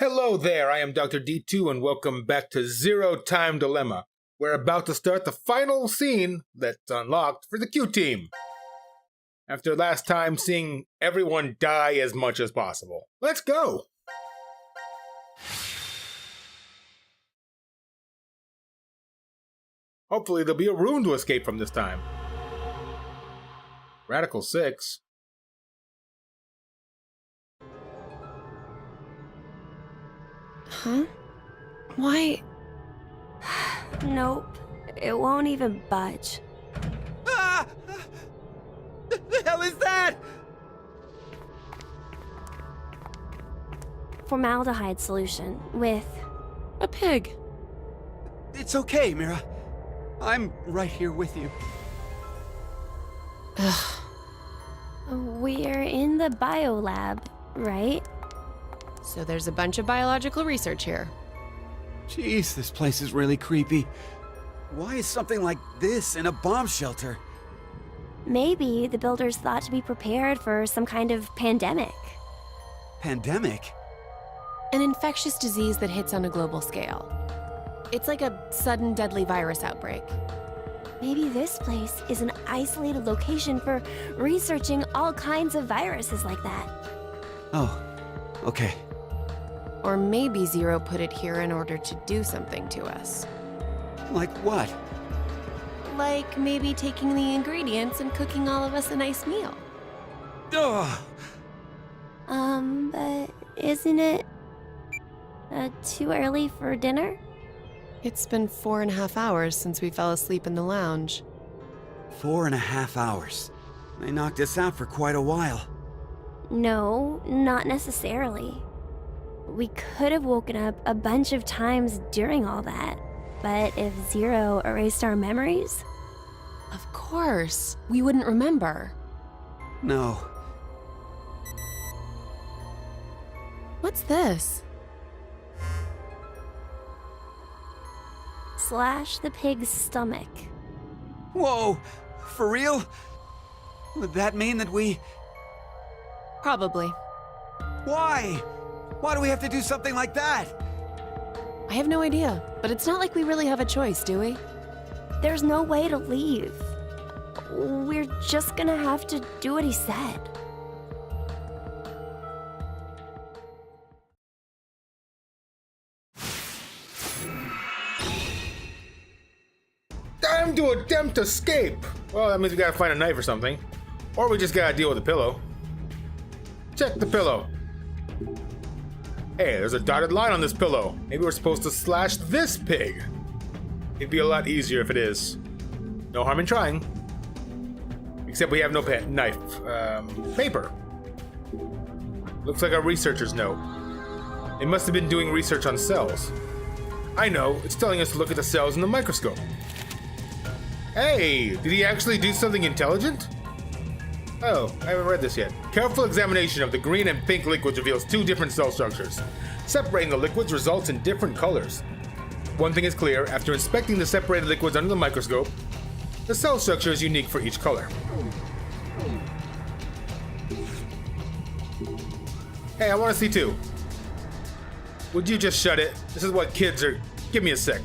Hello there, I am DoctorDtwo and welcome back to Zero Time Dilemma. We're about to start the final scene that's unlocked for the Q team. After last time seeing everyone die as much as possible. Let's go! Hopefully there'll be a room to escape from this time. Radical 6. Huh? Why? Nope. It won't even budge. Ah! The hell is that? Formaldehyde solution with... A pig. It's okay, Mira. I'm right here with you. Ugh. We're in the biolab, right? So there's a bunch of biological research here. Jeez, this place is really creepy. Why is something like this in a bomb shelter? Maybe the builders thought to be prepared for some kind of pandemic. Pandemic? An infectious disease that hits on a global scale. It's like a sudden deadly virus outbreak. Maybe this place is an isolated location for researching all kinds of viruses like that. Oh, okay. Or maybe Zero put it here in order to do something to us. Like what? Like maybe taking the ingredients and cooking all of us a nice meal. Ugh. But isn't it too early for dinner? It's been 4.5 hours since we fell asleep in the lounge. 4.5 hours. They knocked us out for quite a while. No, not necessarily. We could have woken up a bunch of times during all that, but if Zero erased our memories... Of course, we wouldn't remember. No. What's this? Slash the pig's stomach. Whoa! For real? Would that mean that we... Probably. Why? Why do we have to do something like that? I have no idea, but it's not like we really have a choice, do we? There's no way to leave. We're just gonna have to do what he said. Time to attempt escape! Well, that means we gotta find a knife or something. Or we just gotta deal with the pillow. Check the pillow. Hey, there's a dotted line on this pillow. Maybe we're supposed to slash this pig. It'd be a lot easier if it is. No harm in trying. Except we have no knife. Paper. Looks like a researcher's note. It must have been doing research on cells. I know, it's telling us to look at the cells in the microscope. Hey, did he actually do something intelligent? Oh, I haven't read this yet. Careful examination of the green and pink liquids reveals two different cell structures. Separating the liquids results in different colors. One thing is clear, after inspecting the separated liquids under the microscope, the cell structure is unique for each color. Hey, I want to see too. Would you just shut it? This is what kids are... Give me a sec,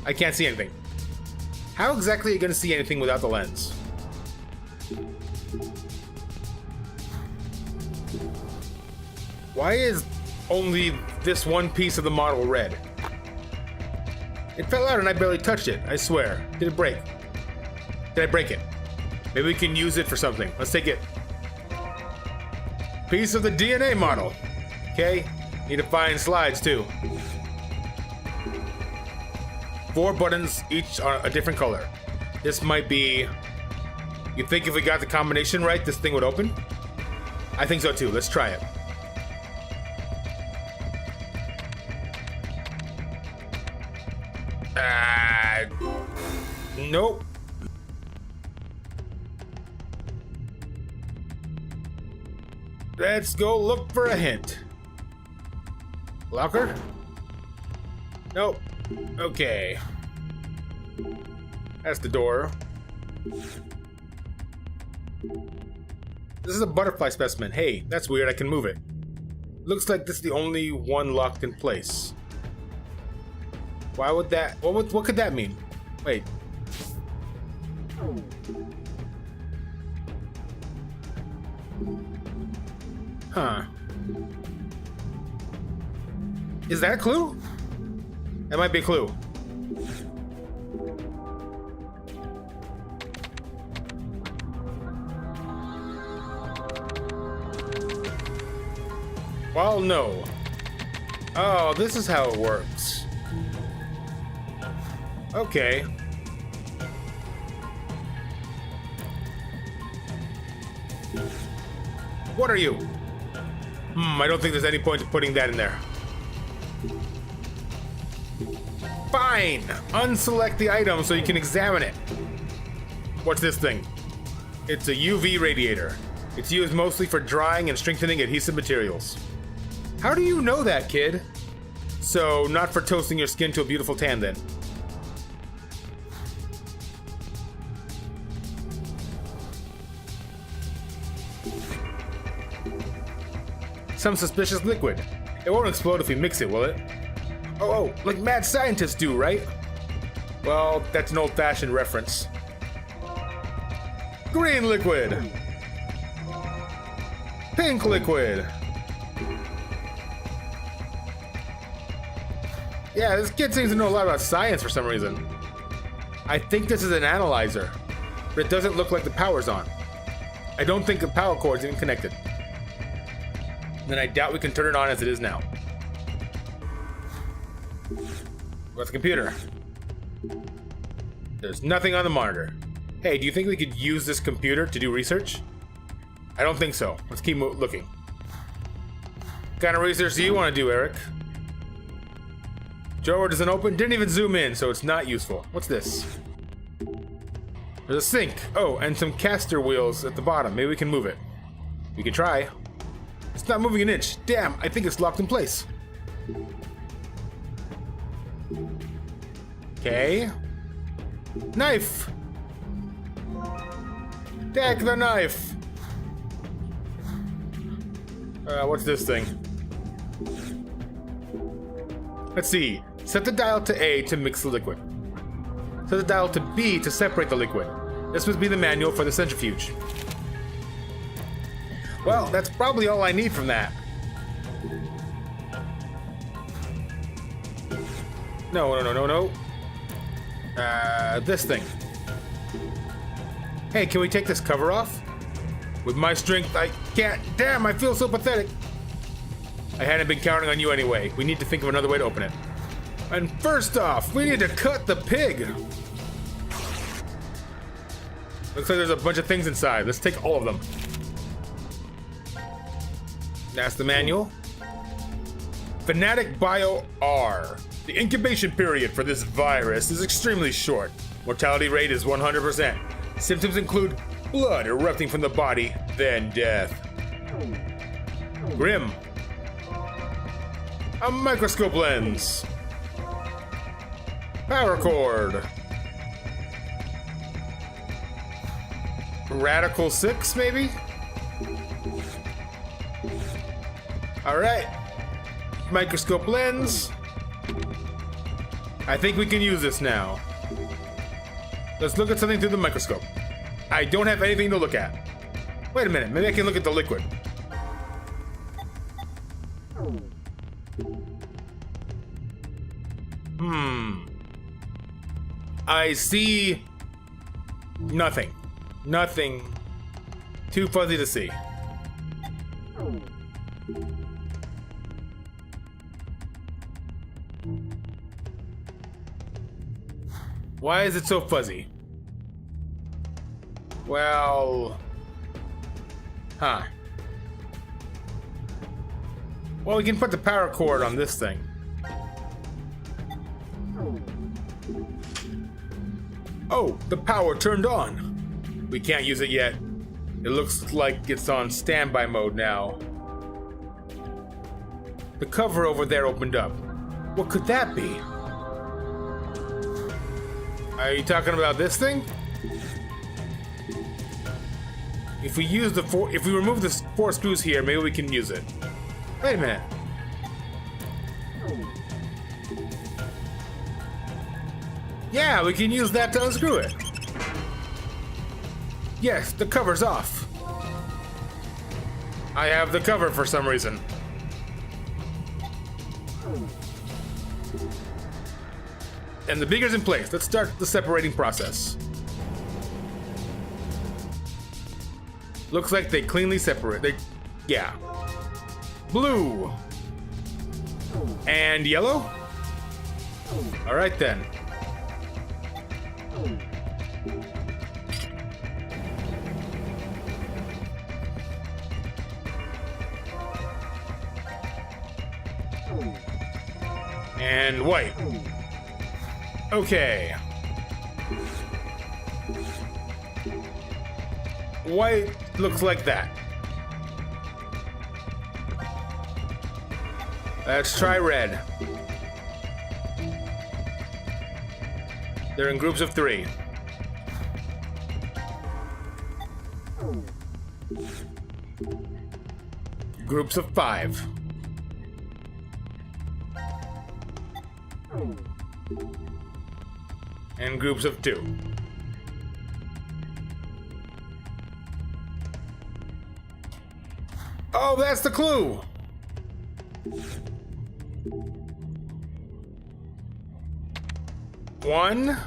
I can't see anything. How exactly are you going to see anything without the lens? Why is only this one piece of the model red? It fell out and I barely touched it, I swear. Did it break? Did I break it? Maybe we can use it for something. Let's take it. Piece of the DNA model. Okay, need to find slides too. 4 buttons, each are a different color. This might be... You think if we got the combination right, this thing would open? I think so too, let's try it. Nope. Let's go look for a hint. Locker? Nope. Okay. That's the door. This is a butterfly specimen. Hey, that's weird. I can move it. Looks like this is the only one locked in place. Why would that... What could that mean? Wait. Huh. Is that a clue? That might be a clue. Well, no. Oh, this is how it works. Okay. What are you? I don't think there's any point to putting that in there. Fine! Unselect the item so you can examine it. What's this thing? It's a UV radiator. It's used mostly for drying and strengthening adhesive materials. How do you know that, kid? So, not for toasting your skin to a beautiful tan, then. Some suspicious liquid. It won't explode if we mix it, will it? Oh, like mad scientists do, right? Well, that's an old-fashioned reference. Green liquid! Pink liquid! Yeah, this kid seems to know a lot about science for some reason. I think this is an analyzer, but it doesn't look like the power's on. I don't think the power cord's even connected. Then I doubt we can turn it on as it is now. What's the computer? There's nothing on the monitor. Hey, do you think we could use this computer to do research? I don't think so. Let's keep looking. What kind of research do you want to do, Eric? Drawer doesn't open. Didn't even zoom in, so it's not useful. What's this? There's a sink. Oh, and some caster wheels at the bottom. Maybe we can move it. We can try. It's not moving an inch. Damn, I think it's locked in place. Okay. Knife! Take the knife! What's this thing? Let's see. Set the dial to A to mix the liquid. Set the dial to B to separate the liquid. This must be the manual for the centrifuge. Well, that's probably all I need from that. No. This thing. Hey, can we take this cover off? With my strength, I can't. Damn, I feel so pathetic. I hadn't been counting on you anyway. We need to think of another way to open it. And first off, we need to cut the pig. Looks like there's a bunch of things inside. Let's take all of them. That's the manual. Fanatic Bio R. The incubation period for this virus is extremely short. Mortality rate is 100%. Symptoms include blood erupting from the body, then death. Grim. A microscope lens. Power cord. Radical 6, maybe? Alright. Microscope lens. I think we can use this now. Let's look at something through the microscope. I don't have anything to look at. Wait a minute, maybe I can look at the liquid. I see nothing. Nothing. Too fuzzy to see. Why is it so fuzzy? Well... Huh. Well, we can put the power cord on this thing. Oh, the power turned on. We can't use it yet. It looks like it's on standby mode now. The cover over there opened up. What could that be? Are you talking about this thing? If we use if we remove the 4 screws here, maybe we can use it. Wait a minute. Yeah, we can use that to unscrew it. Yes, the cover's off. I have the cover for some reason. And the beaker's in place. Let's start the separating process. Looks like they cleanly separate. Yeah. Blue. And yellow? All right then. And white. Okay. White looks like that. Let's try red. They're in groups of 3. Groups of 5. And groups of 2. Oh, that's the clue! One.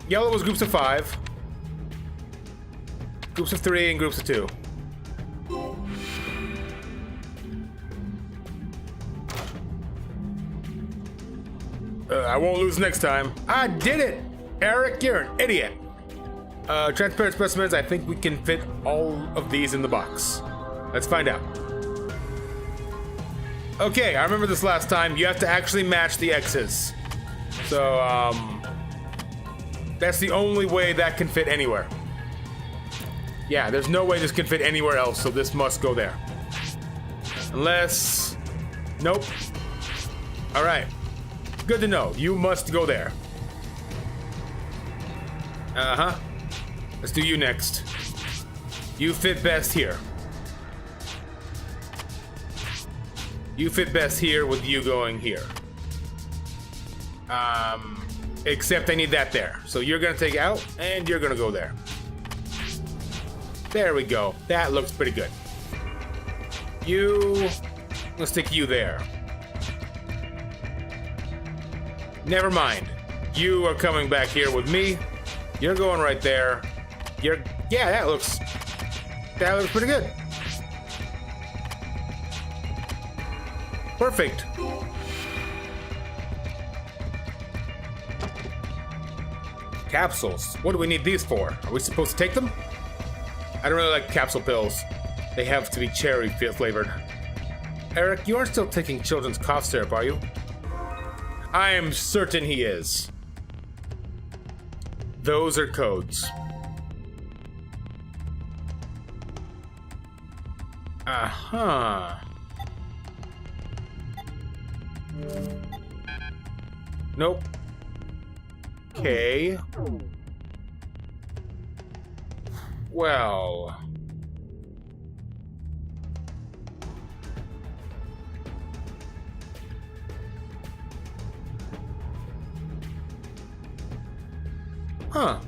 Yellow was groups of 5. Groups of 3 and groups of 2. I won't lose next time. I did it! Eric, you're an idiot. Transparent specimens, I think we can fit all of these in the box. Let's find out. Okay, I remember this last time. You have to actually match the X's. So, that's the only way that can fit anywhere. Yeah, there's no way this can fit anywhere else, so this must go there. Unless... Nope. Alright. Good to know. You must go there. Uh-huh. Let's do you next. You fit best here. You fit best here with you going here. Except I need that there. So you're gonna take out, and you're gonna go there. There we go. That looks pretty good. Let's stick you there. Never mind. You are coming back here with me. You're going right there. Yeah, that looks pretty good. Perfect. Capsules. What do we need these for? Are we supposed to take them? I don't really like capsule pills. They have to be cherry flavored. Eric, you aren't still taking children's cough syrup, are you? I am certain he is. Those are codes. Uh-huh. Nope. Okay. Well... Huh.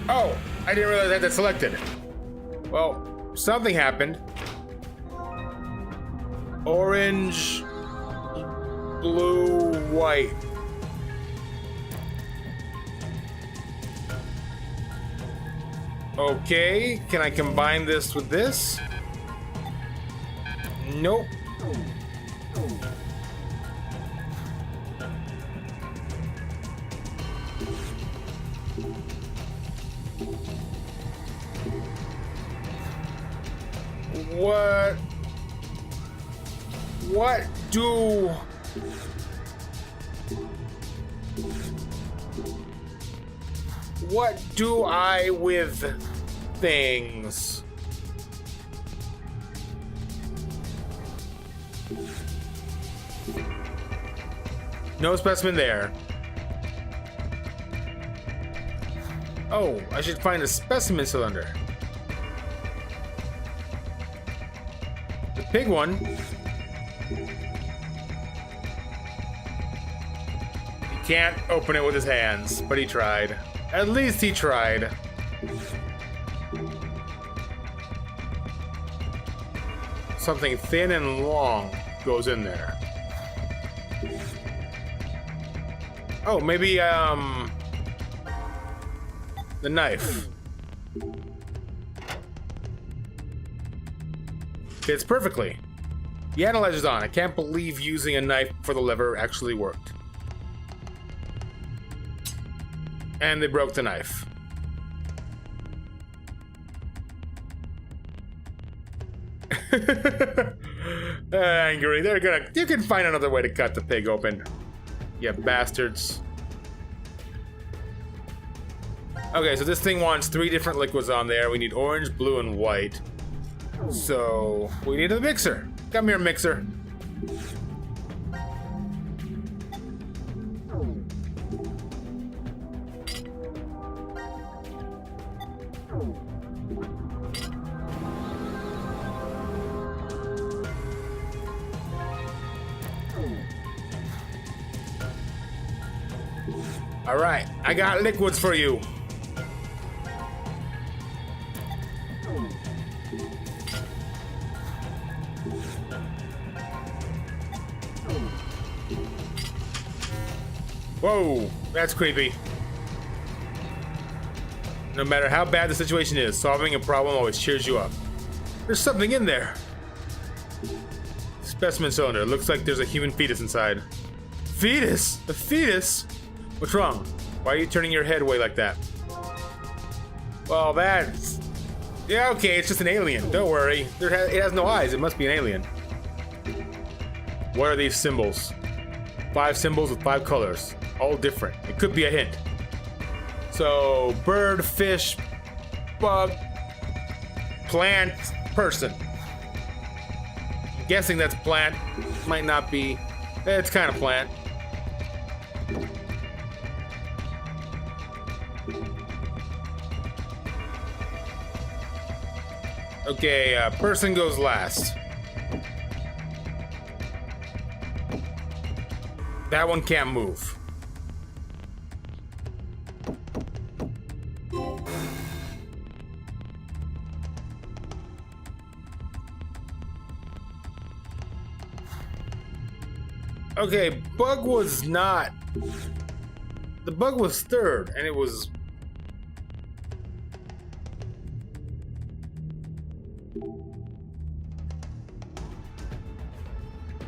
Oh, I didn't realize I had that selected. Well, something happened. Orange, blue, white. Okay, can I combine this with this? Nope. What do I with things? No specimen there. Oh, I should find a specimen cylinder. The pig one. He can't open it with his hands, but he tried. At least he tried. Something thin and long goes in there. Oh, maybe, the knife. Fits perfectly. The analyzer's on. I can't believe using a knife for the lever actually worked. And they broke the knife. Angry. They're gonna. You can find another way to cut the pig open. You bastards. Okay, so this thing wants 3 different liquids on there. We need orange, blue, and white. So we need a mixer. Come here, mixer. All right, I got liquids for you. Whoa, that's creepy. No matter how bad the situation is, solving a problem always cheers you up. There's something in there. Specimen cylinder. Looks like there's a human fetus inside. Fetus? A fetus? What's wrong? Why are you turning your head away like that? Well, that's... Yeah, okay, it's just an alien. Don't worry. It has no eyes. It must be an alien. What are these symbols? 5 symbols with 5 colors. All different. It could be a hint. So, bird, fish, bug, plant, person. I'm guessing that's plant. Might not be. It's kind of plant. Okay, person goes last. That one can't move. Okay, bug was not... The bug was third, and it was...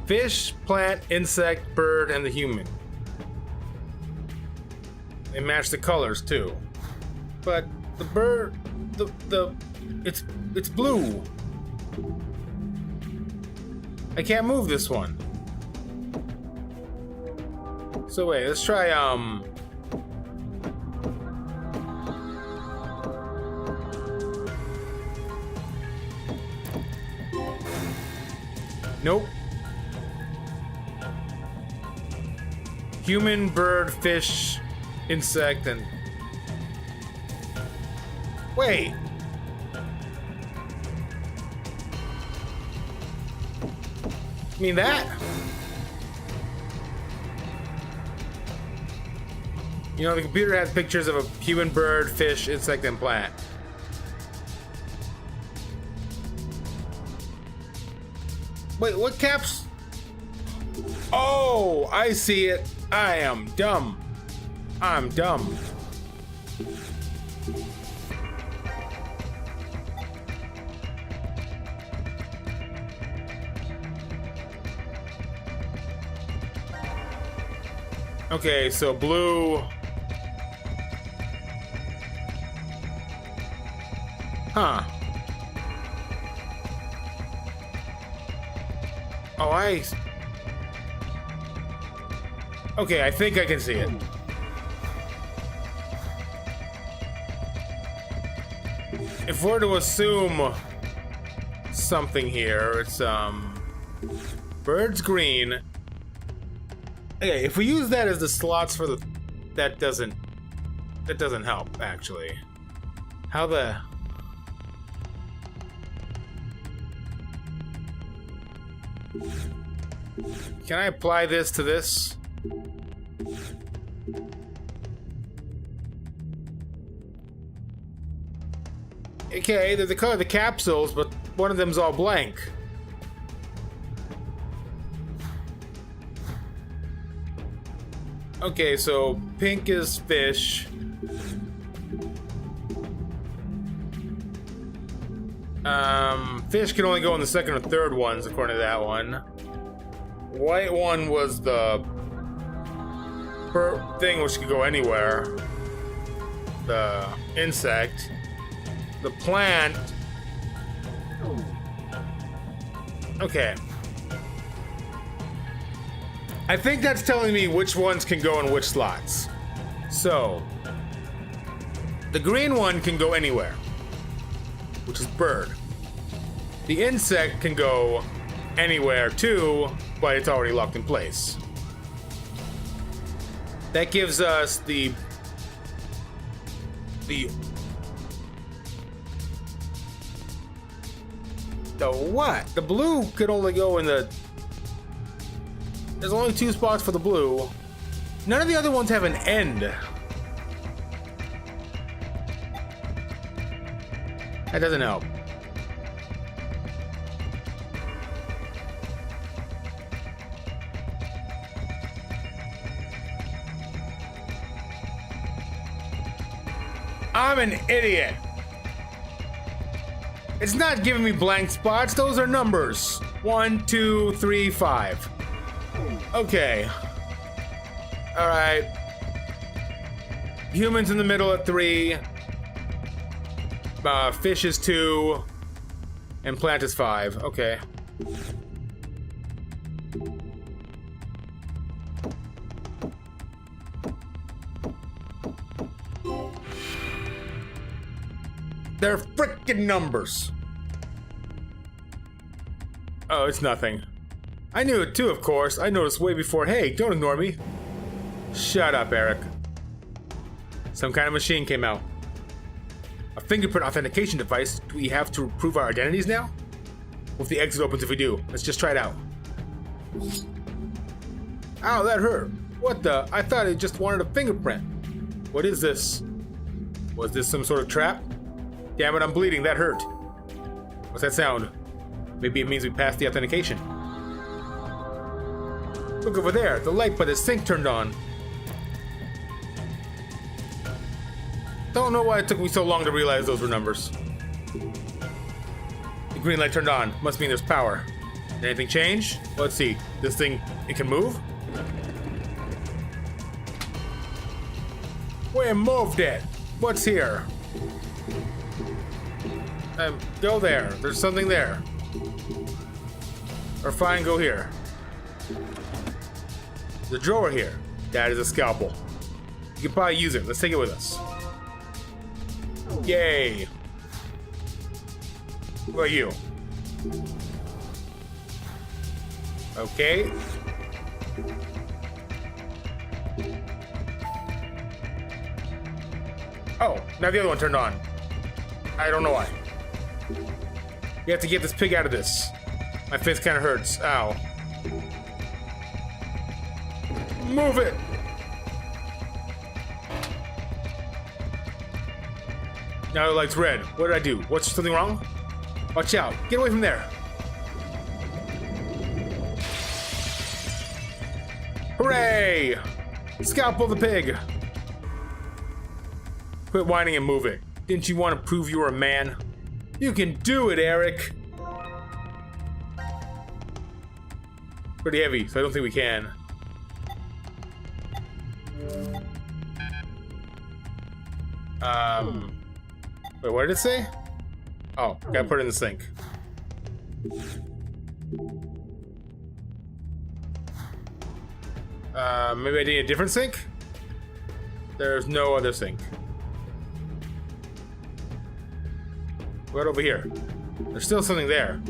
Fish, plant, insect, bird, and the human. They match the colors too. But the bird, it's blue. I can't move this one. So wait, let's try Nope. Human, bird, fish, insect, and... Wait! You mean that? You know, the computer has pictures of a human, bird, fish, insect, and plant. Wait, what caps? Oh, I see it. I am dumb. I'm dumb. Okay, so blue. Huh. Oh, okay, I think I can see it. If we're to assume something here, it's, bird's green. Okay, if we use that as the slots for the... That doesn't... that doesn't help, actually. How the... Can I apply this to this? Okay, they're the color of the capsules, but one of them's all blank. Okay, so pink is fish. Fish can only go in the second or third ones, according to that one. White one was the thing which could go anywhere. The insect. The plant. Okay. I think that's telling me which ones can go in which slots. So, the green one can go anywhere, which is bird. The insect can go anywhere too, but it's already locked in place. That gives us the what? The blue could only go in the... There's only 2 spots for the blue. None of the other ones have an end. That doesn't help. I'm an idiot. It's not giving me blank spots. Those are numbers. 1, 2, 3, 5. Okay. All right. Humans in the middle at 3. Fish is 2. And plant is 5. Okay. They're frickin' numbers. Oh, it's nothing. I knew it too, of course. I noticed way before. Hey, don't ignore me. Shut up, Eric. Some kind of machine came out. A fingerprint authentication device. Do we have to prove our identities now? What if the exit opens if we do? Let's just try it out. Ow, that hurt. What the? I thought it just wanted a fingerprint. What is this? Was this some sort of trap? Damn it, I'm bleeding. That hurt. What's that sound? Maybe it means we passed the authentication. Look over there. The light by the sink turned on. Don't know why it took me so long to realize those were numbers. The green light turned on. Must mean there's power. Did anything change? Let's see. This thing, it can move? We moved it. What's here? Go there. There's something there. Or fine, go here. The drawer here. That is a scalpel. You can probably use it. Let's take it with us. Yay. What about you? Okay. Oh, now the other one turned on. I don't know why. We have to get this pig out of this. My face kind of hurts. Ow. Move it! Now the light's red. What did I do? What's something wrong? Watch out. Get away from there. Hooray! Scalpel the pig. Quit whining and move it. Didn't you want to prove you were a man? You can do it, Eric. Pretty heavy, so I don't think we can. Wait, what did it say? Oh, gotta put it in the sink. Maybe I need a different sink? There's no other sink. Right over here. There's still something there.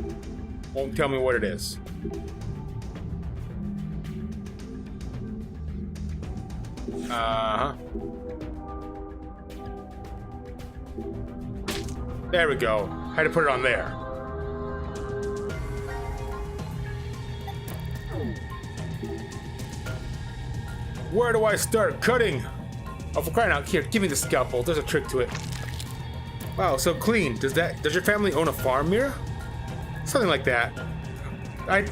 Won't tell me what it is. There we go. Had to put it on there. Where do I start cutting? Oh, for crying out, here, give me the scalpel. There's a trick to it. Wow, so clean. Does your family own a farm, Mira? Something like that. I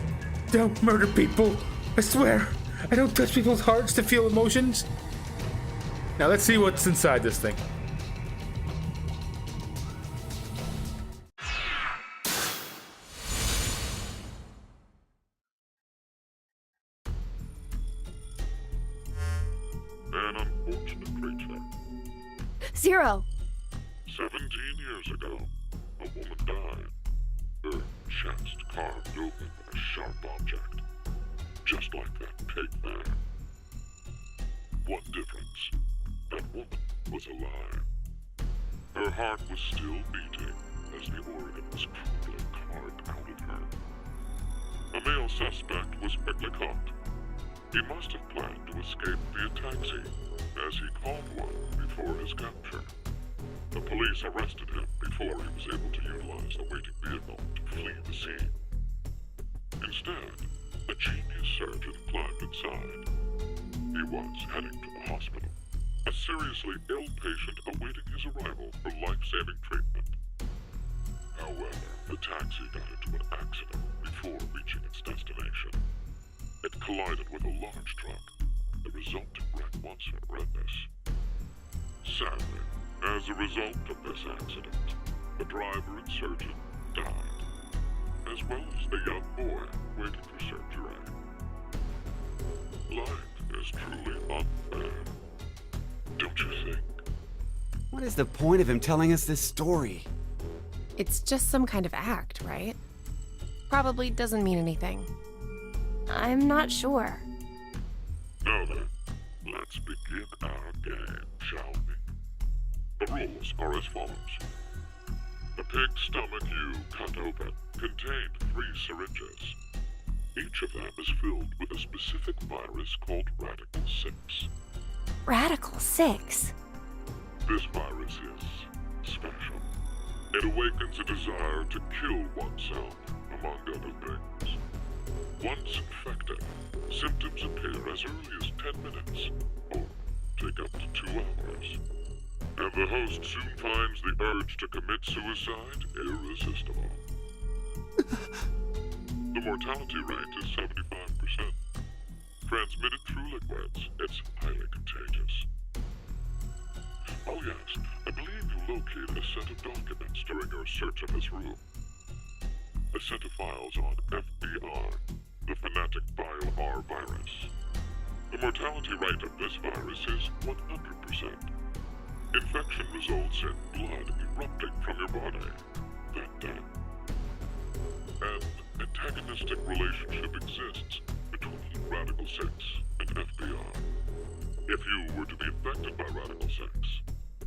don't murder people. I swear. I don't touch people's hearts to feel emotions. Now let's see what's inside this thing. An unfortunate creature. Zero. 17 years ago, a woman died. Her chest carved open with a sharp object. Just like that pig there. One difference. That woman was alive. Her heart was still beating as the organ was crudely carved out of her. A male suspect was quickly caught. He must have planned to escape via taxi, as he called one before his capture. The police arrested him before he was able to utilize the waiting vehicle to flee the scene. Instead, a genius surgeon climbed inside. He was heading to the hospital, a seriously ill patient awaiting his arrival for life-saving treatment. However, the taxi got into an accident before reaching its destination. It collided with a large truck. The resulting wreck was horrendous. Sadly, as a result of this accident, the driver and surgeon died, as well as the young boy waiting for surgery. Life is truly unfair, don't you think? What is the point of him telling us this story? It's just some kind of act, right? Probably doesn't mean anything. I'm not sure. Now then, let's begin our game, shall we? The rules are as follows. The pig's stomach you cut open contained 3 syringes. Each of them is filled with a specific virus called Radical 6. Radical 6. This virus is special. It awakens a desire to kill oneself, among other things. Once infected, symptoms appear as early as 10 minutes, or take up to 2 hours. And the host soon finds the urge to commit suicide irresistible. The mortality rate is 75%. Transmitted through liquids, it's highly contagious. Oh yes, I believe you located a set of documents during your search of his room. A set of files on FBR, the Fanatic Bio-R virus. The mortality rate of this virus is 100%. Infection results in blood erupting from your body that day. An antagonistic relationship exists between Radical 6 and FBR. If you were to be infected by Radical 6,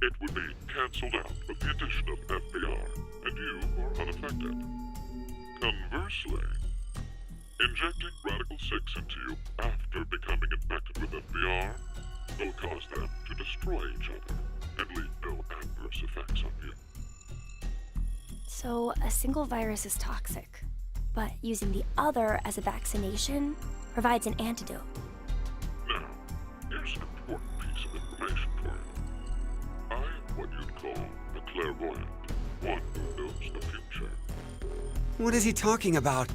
it would be cancelled out with the addition of FBR, and you are unaffected. Conversely, injecting Radical 6 into you after becoming infected with FBR will cause them to destroy each other and leave no adverse effects on you. So a single virus is toxic, but using the other as a vaccination provides an antidote. Now, here's an important piece of information for you. I am what you'd call a clairvoyant, one who knows the future. What is he talking about?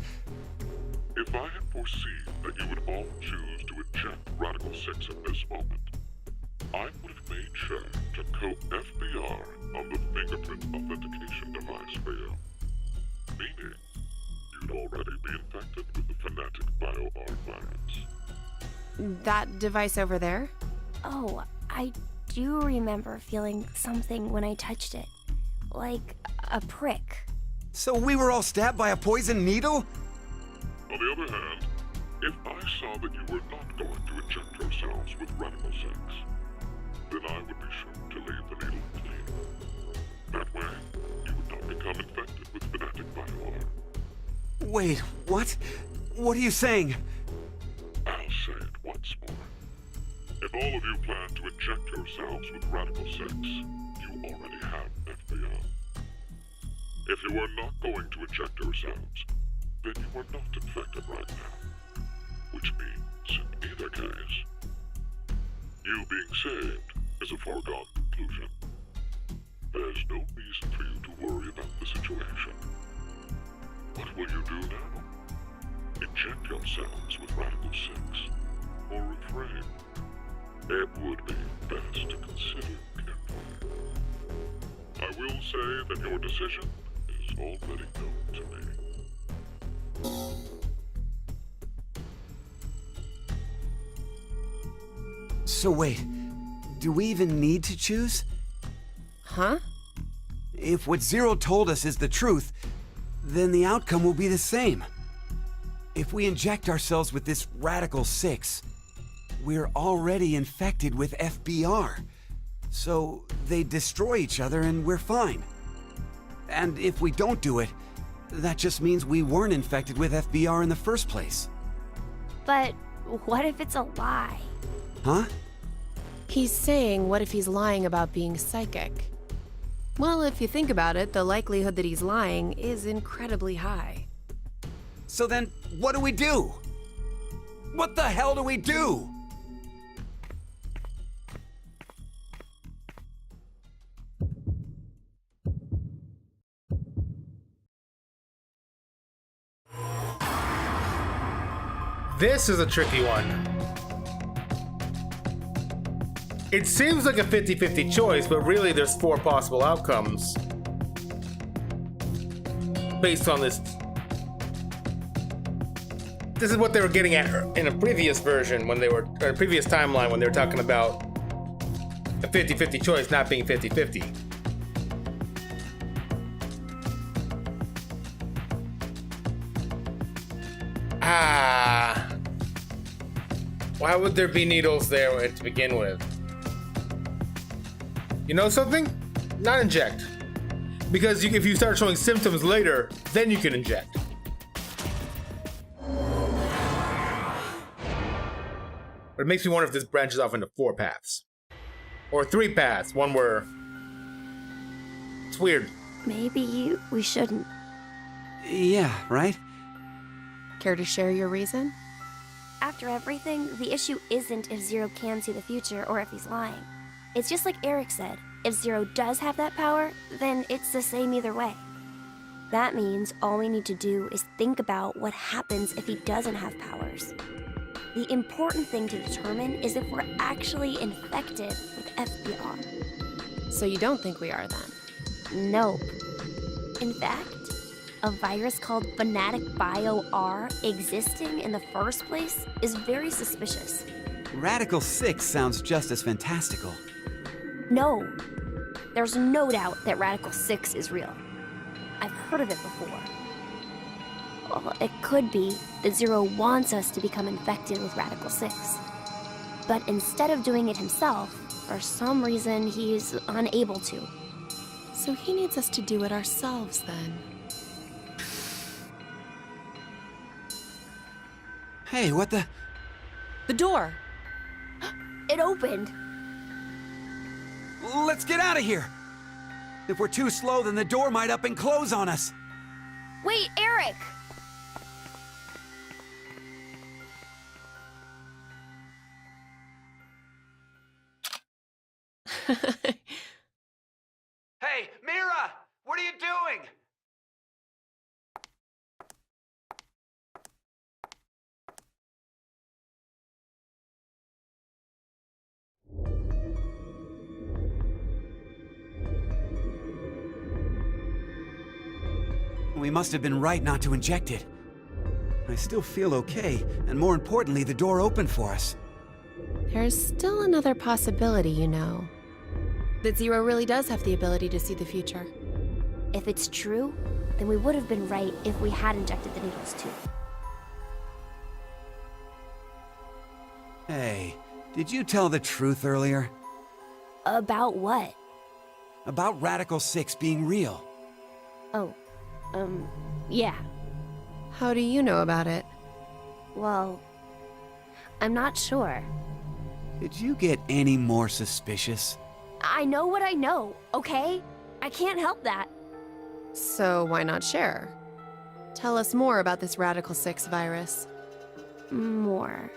If I had foreseen that you would all choose to inject Radical 6 at this moment, I would have made sure to coat FBR on the fingerprint authentication device for you. Meaning, you'd already be infected with the Fanatic Bio-R virus. That device over there? Oh, I do remember feeling something when I touched it. Like a prick. So we were all stabbed by a poison needle? On the other hand, if I saw that you were not going to inject yourselves with Radical 6, then I would be sure to leave the needle clean. That way, you would not become infected with Fanatic Bio-R. Wait, what? What are you saying? I'll say it once more. If all of you plan to inject yourselves with Radical 6, you already have you are not going to inject yourselves, then you are not infected right now. Which means, in either case, you being saved is a foregone conclusion. There's no reason for you to worry about the situation. What will you do now? Inject yourselves with Radical 6, or refrain? It would be best to consider carefully. I will say that your decision is already known to me. So wait, do we even need to choose? Huh? If what Zero told us is the truth, then the outcome will be the same. If we inject ourselves with this Radical 6, we're already infected with FBR. So they destroy each other and we're fine. And if we don't do it, that just means we weren't infected with FBR in the first place. But what if it's a lie? Huh? He's saying, what if he's lying about being psychic? Well, if you think about it, the likelihood that he's lying is incredibly high. So then, what do we do? What the hell do we do? This is a tricky one. It seems like a 50-50 choice, but really there's 4 possible outcomes. Based on this. This is what they were getting at in a previous version when they were, or a previous timeline when they were talking about a 50-50 choice not being 50-50. Why would there be needles there to begin with? You know something? Not inject. Because if you start showing symptoms later, then you can inject. But it makes me wonder if this branches off into 4 paths. Or 3 paths, one where... It's weird. Maybe we shouldn't. Yeah, right? Care to share your reason? After everything, the issue isn't if Zero can see the future or if he's lying. It's just like Eric said, if Zero does have that power, then it's the same either way. That means all we need to do is think about what happens if he doesn't have powers. The important thing to determine is if we're actually infected with FBR. So you don't think we are then? Nope. In fact, a virus called Fanatic Bio R existing in the first place is very suspicious. Radical 6 sounds just as fantastical. No, there's no doubt that Radical 6 is real. I've heard of it before. Well, it could be that Zero wants us to become infected with Radical 6. But instead of doing it himself, for some reason he's unable to. So he needs us to do it ourselves then. Hey, what the? The door! It opened! Let's get out of here! If we're too slow, then the door might up and close on us. Wait, Eric! Hey, Mira! What are you doing? We must have been right not to inject it. I still feel okay, and more importantly, the door opened for us. There's still another possibility, you know. That Zero really does have the ability to see the future. If it's true, then we would have been right if we had injected the needles too. Hey, did you tell the truth earlier? About what? About Radical 6 being real. Oh, yeah. How do you know about it? Well, I'm not sure. Did you get any more suspicious? I know what I know, okay? I can't help that. So why not share? Tell us more about this Radical 6 virus. More.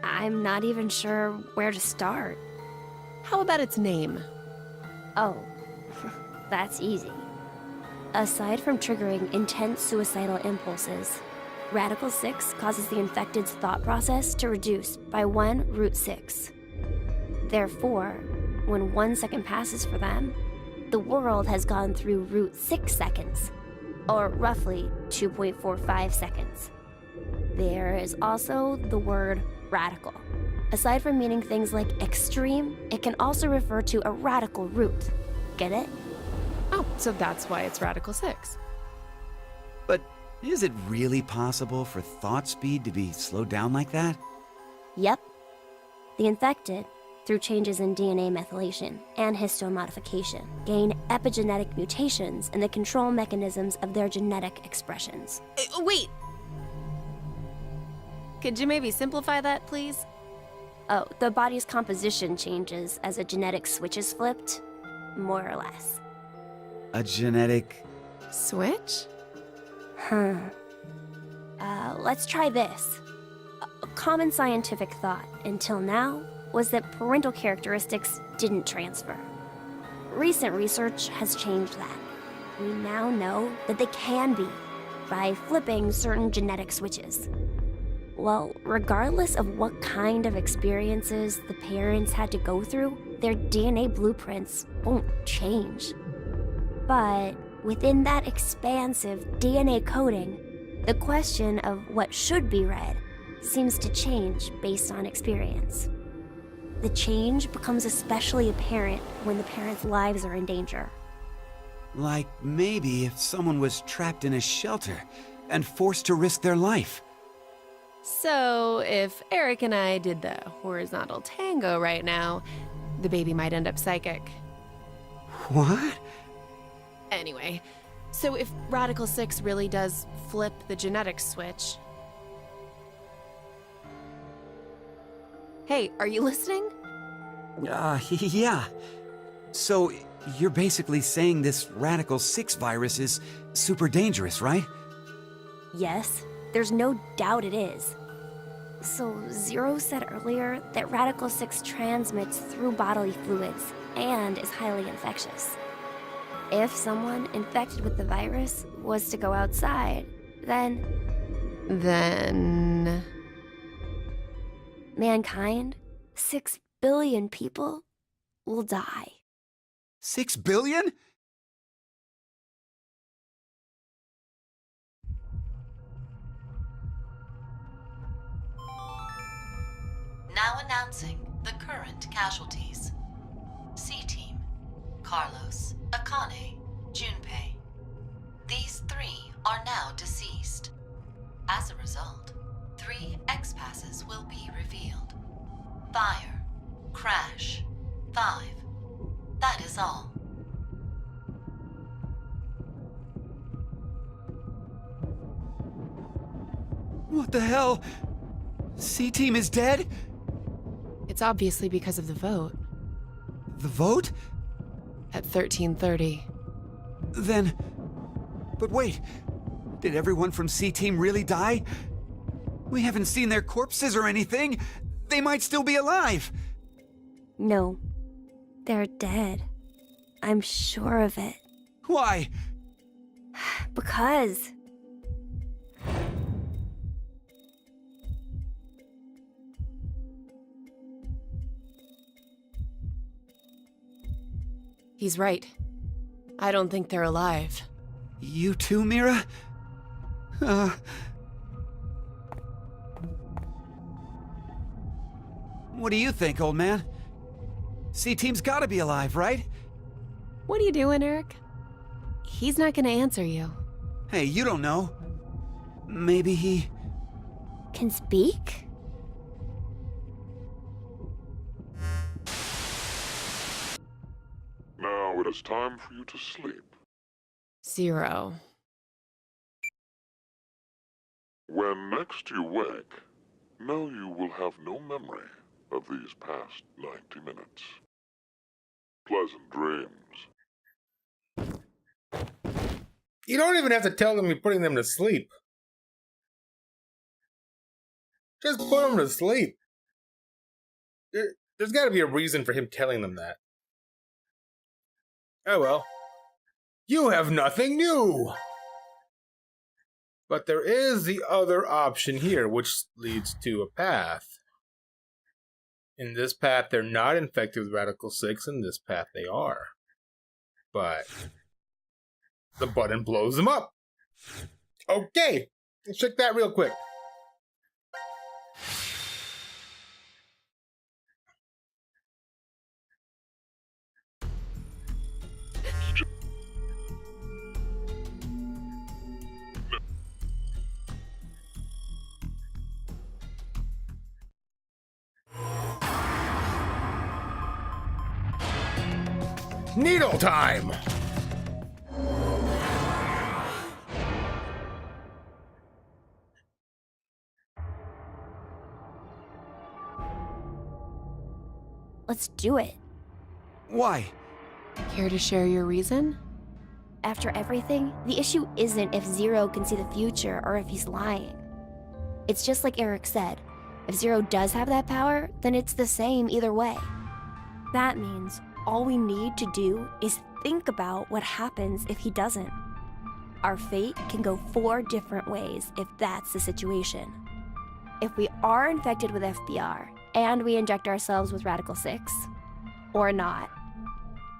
I'm not even sure where to start. How about its name? Oh, that's easy. Aside from triggering intense suicidal impulses, Radical 6 causes the infected's thought process to reduce by 1√6. Therefore, when 1 second passes for them, the world has gone through √6 seconds, or roughly 2.45 seconds. There is also the word radical. Aside from meaning things like extreme, it can also refer to a radical root. Get it? Oh, so that's why it's Radical 6. But is it really possible for thought speed to be slowed down like that? Yep. The infected, through changes in DNA methylation and histone modification, gain epigenetic mutations in the control mechanisms of their genetic expressions. Wait! Could you maybe simplify that, please? Oh, the body's composition changes as a genetic switch is flipped, more or less. A genetic... Switch? Let's try this. A common scientific thought until now was that parental characteristics didn't transfer. Recent research has changed that. We now know that they can be by flipping certain genetic switches. Well, regardless of what kind of experiences the parents had to go through, their DNA blueprints won't change. But within that expansive DNA coding, the question of what should be read seems to change based on experience. The change becomes especially apparent when the parents' lives are in danger. Like maybe if someone was trapped in a shelter and forced to risk their life. So, if Eric and I did the horizontal tango right now, the baby might end up psychic. What? Anyway, so if Radical 6 really does flip the genetic switch... Hey, are you listening? Yeah. So, you're basically saying this Radical 6 virus is super dangerous, right? Yes, there's no doubt it is. So, Zero said earlier that Radical 6 transmits through bodily fluids and is highly infectious. If someone infected with the virus was to go outside, then mankind, 6 billion people, will die. 6 billion? Now announcing the current casualties. C-Team, Carlos, Akane, Junpei. These 3 are now deceased. As a result, 3 X-passes will be revealed. Fire, crash, 5. That is all. What the hell? C-Team is dead? It's obviously because of the vote. The vote? At 13:30. Then... But wait, did everyone from C-Team really die? We haven't seen their corpses or anything. They might still be alive. No, they're dead. I'm sure of it. Why? Because... He's right. I don't think they're alive. You too, Mira? What do you think, old man? C-Team's gotta be alive, right? What are you doing, Eric? He's not gonna answer you. Hey, you don't know. Maybe he... can speak? Now it is time for you to sleep. 0. When next you wake, know you will have no memory of these past 90 minutes. Pleasant dreams. You don't even have to tell them you're putting them to sleep. Just put them to sleep. There's got to be a reason for him telling them that. Oh well. You have nothing new! But there is the other option here, which leads to a path. In this path, they're not infected with Radical 6. In this path, they are. But the button blows them up. Okay, let's check that real quick. Needle time! Let's do it. Why? Care to share your reason? After everything, the issue isn't if Zero can see the future or if he's lying. It's just like Eric said. If Zero does have that power, then it's the same either way. That means all we need to do is think about what happens if he doesn't. Our fate can go 4 different ways if that's the situation. If we are infected with FBR and we inject ourselves with Radical 6, or not.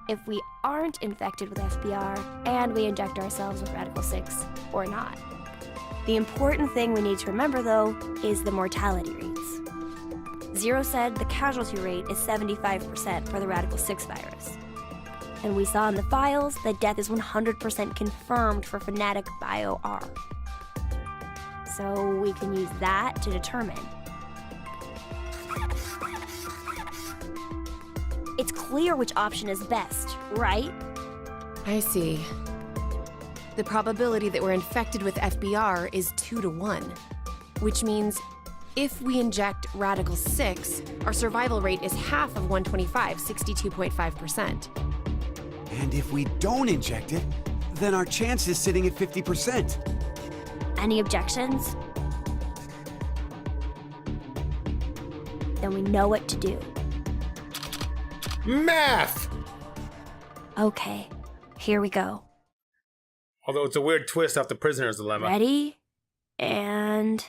If we aren't infected with FBR and we inject ourselves with Radical 6, or not. The important thing we need to remember, though, is the mortality rates. Zero said the casualty rate is 75% for the Radical 6 virus. And we saw in the files that death is 100% confirmed for Fnatic Bio R. So we can use that to determine. It's clear which option is best, right? I see. The probability that we're infected with FBR is 2 to 1, which means if we inject Radical 6, our survival rate is half of 125, 62.5%. And if we don't inject it, then our chance is sitting at 50%. Any objections? Then we know what to do. Math! Okay, here we go. Although it's a weird twist off the prisoner's dilemma. Ready? And...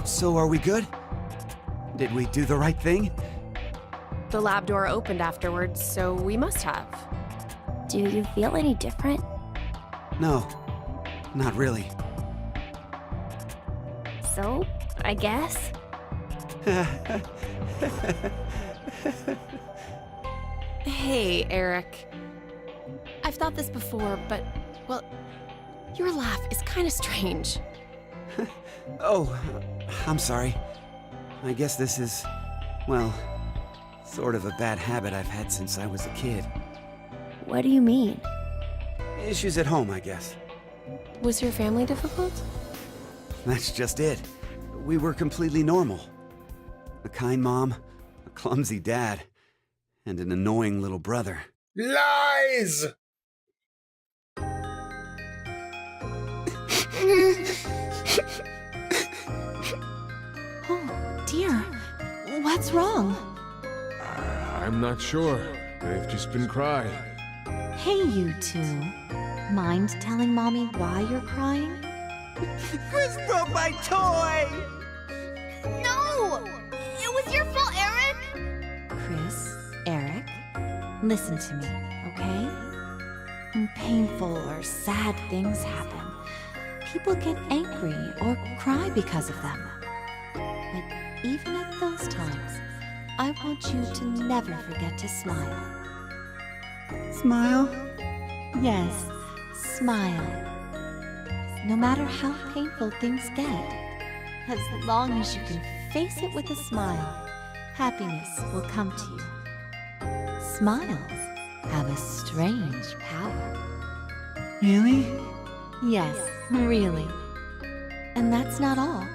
So are we good? Did we do the right thing? The lab door opened afterwards, so we must have. do you feel any different? No, not really. So, I guess? Hey, Eric. I've thought this before, but, well, your laugh is kind of strange. Oh, I'm sorry. I guess this is, well, sort of a bad habit I've had since I was a kid. What do you mean? Issues at home, I guess. Was your family difficult? That's just it. We were completely normal. A kind mom, a clumsy dad, and an annoying little brother. Lies! Oh, dear. What's wrong? I'm not sure. They've just been crying. Hey, you two. Mind telling Mommy why you're crying? Chris broke my toy! No! It was your fault, Eric! Chris, Eric, listen to me, okay? When painful or sad things happen, people get angry or cry because of them. But even at those times, I want you to never forget to smile. Smile? Yes, smile. No matter how painful things get, as long as you can face it with a smile, happiness will come to you. Smiles have a strange power. Really? Yes, really. And that's not all.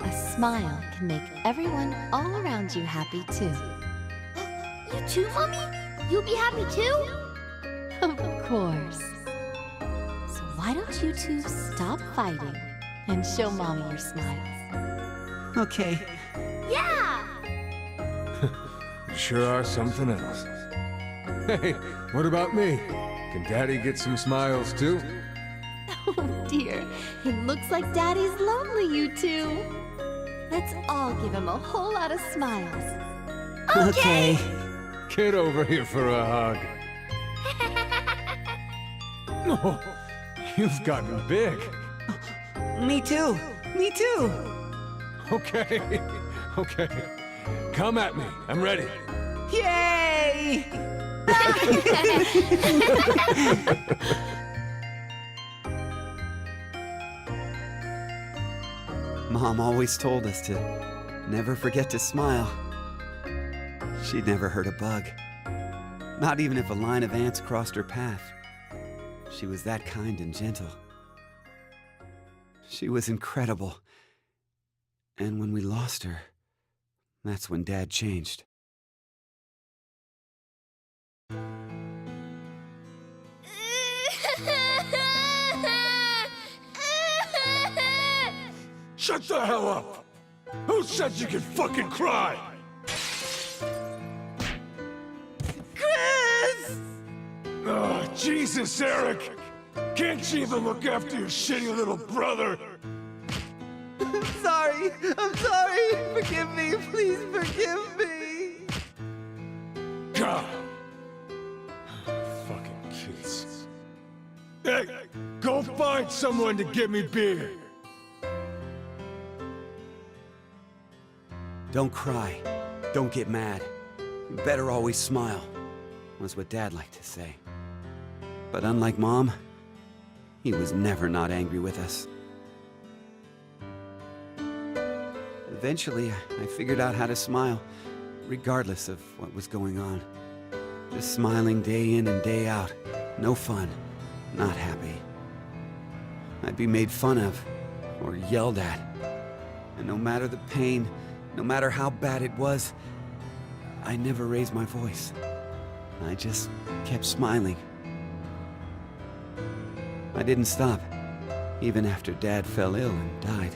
A smile can make everyone all around you happy too. You too, Mommy? You'll be happy too? Of course. So why don't you two stop fighting and show Mommy your smiles? Okay. Yeah! You sure are something else. Hey, what about me? Can Daddy get some smiles too? Oh dear, it looks like Daddy's lonely, you two. Let's all give him a whole lot of smiles. Okay. Get over here for a hug. Oh, you've gotten big. Me too. Me too. Okay, okay. Come at me. I'm ready. Yay! Mom always told us to never forget to smile. She'd never hurt a bug. Not even if a line of ants crossed her path. She was that kind and gentle. She was incredible. And when we lost her, that's when Dad changed. Shut the hell up! Who said you could fucking cry? Chris! Oh, Jesus, Eric! Can't you even look after your shitty little brother? I'm sorry. Forgive me. Please forgive me. God. Fucking kids. Hey, go find someone to get me beer. Don't cry. Don't get mad. You better always smile, was what Dad liked to say. But unlike Mom, he was never not angry with us. Eventually, I figured out how to smile, regardless of what was going on. Just smiling day in and day out. No fun. Not happy. I'd be made fun of, or yelled at. And no matter the pain, no matter how bad it was, I never raised my voice. I just kept smiling. I didn't stop, even after Dad fell ill and died.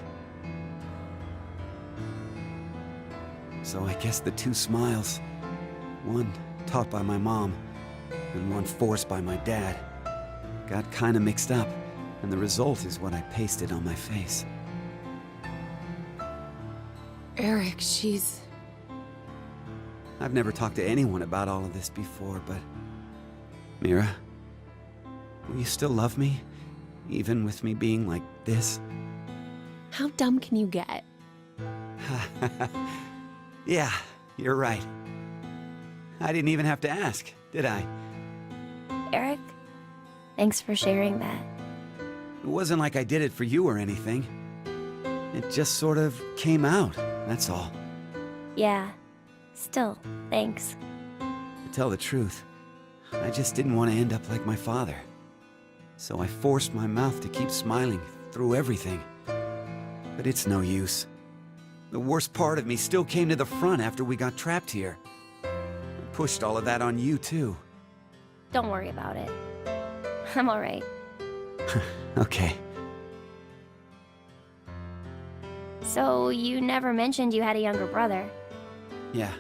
So I guess the two smiles, one taught by my mom, and one forced by my dad, got kinda mixed up, and the result is what I pasted on my face. Eric, she's... I've never talked to anyone about all of this before, but... Mira, will you still love me? Even with me being like this? How dumb can you get? Yeah, you're right. I didn't even have to ask, did I? Eric, thanks for sharing that. It wasn't like I did it for you or anything. It just sort of came out, that's all. Yeah, still, thanks. To tell the truth, I just didn't want to end up like my father. So I forced my mouth to keep smiling through everything. But it's no use. The worst part of me still came to the front after we got trapped here. I pushed all of that on you, too. Don't worry about it. I'm alright. Okay. So, you never mentioned you had a younger brother. Yeah.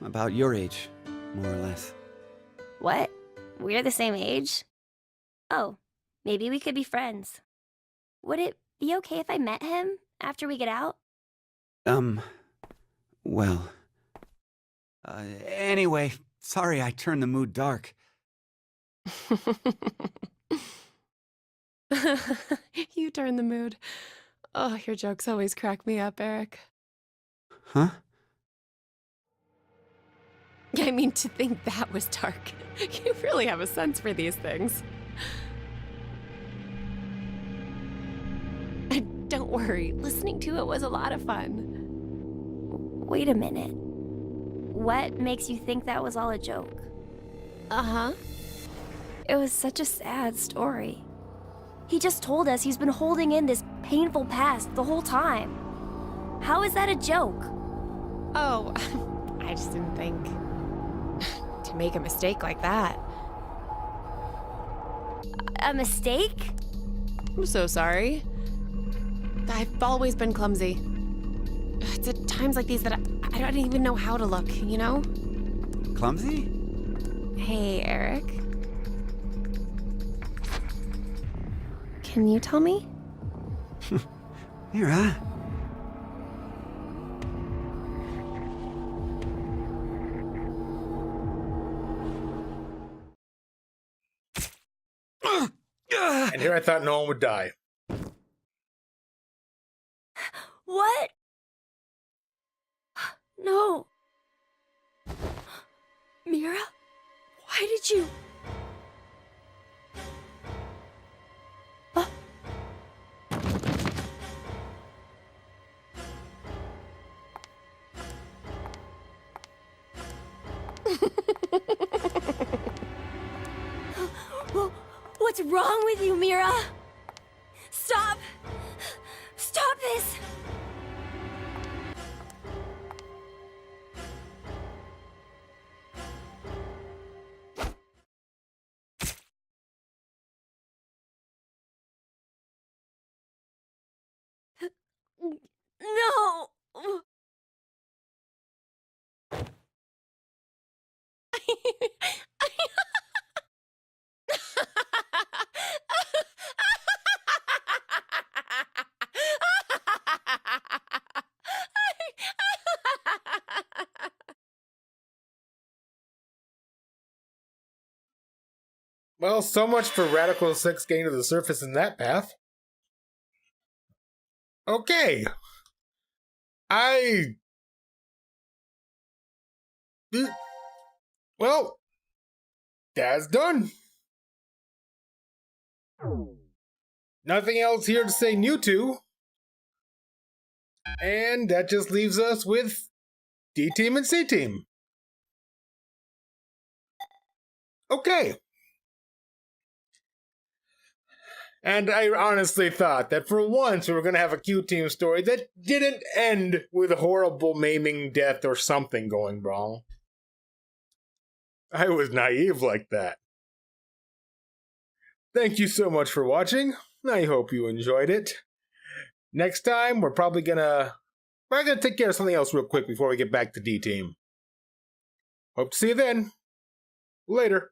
About your age, more or less. What? We're the same age? Oh, maybe we could be friends. Would it be okay if I met him after we get out? Well... anyway, sorry I turned the mood dark. You turn the mood. Oh, your jokes always crack me up, Eric. Huh? I mean, to think that was dark. You really have a sense for these things. And don't worry, listening to it was a lot of fun. Wait a minute. What makes you think that was all a joke? Uh-huh. It was such a sad story. He just told us he's been holding in this painful past the whole time. How is that a joke? Oh, I just didn't think to make a mistake like that. A mistake? I'm so sorry. I've always been clumsy. It's at times like these that I don't even know how to look, you know? Clumsy? Hey, Eric. Can you tell me? Mira? And here I thought no one would die. What? No. Mira? Why did you... What's wrong with you, Mira? Stop! Stop this! No! Well, so much for Radical 6 getting to the surface in that path. Okay. Well, that's done. Nothing else here to say new to. And that just leaves us with D-Team and C-Team. Okay. And I honestly thought that for once we were going to have a Q-Team story that didn't end with a horrible maiming, death, or something going wrong. I was naive like that. Thank you so much for watching. I hope you enjoyed it. Next time, we're gonna take care of something else real quick before we get back to D-Team. Hope to see you then. Later.